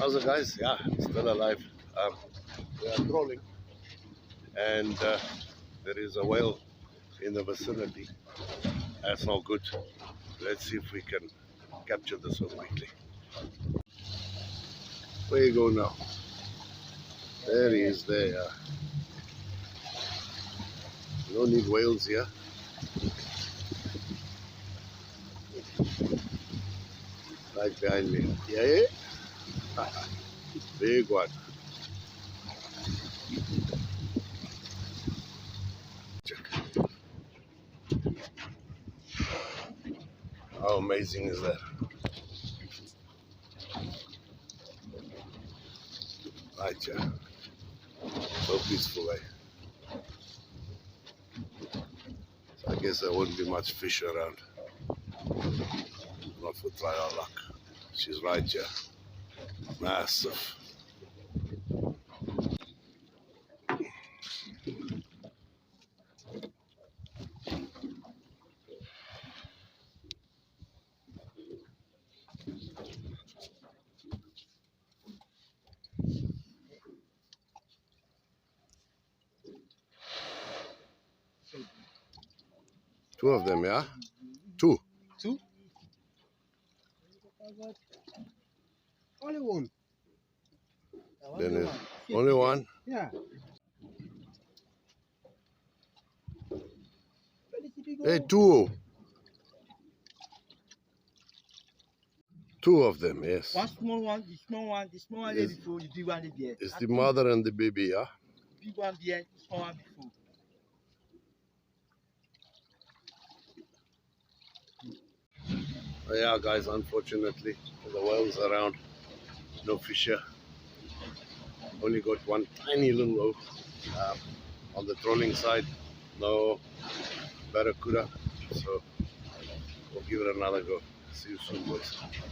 How's it, guys? Yeah, still alive. We are trolling, and there is a whale in the vicinity. That's not good. Let's see if we can capture this one quickly. Where you go now? There he is. There. Yeah. You don't need whales here. Right behind me. Yeah. Big one. How amazing is that? Right, yeah. So peaceful, eh? So I guess there wouldn't be much fish around. Not for try our luck. She's right, yeah. Massive. Two of them, yeah? Two. Two? Only one. Then only one? Yeah. Hey, two. Two of them, yes. One small one, the small one Yes. there before, the big one there. It's the mother and the baby, yeah? Big one there, small one before. Yeah, guys, unfortunately, the whales around, no fish here. Only got one tiny little roe on the trolling side, no barracuda, so we'll give it another go. See you soon, boys.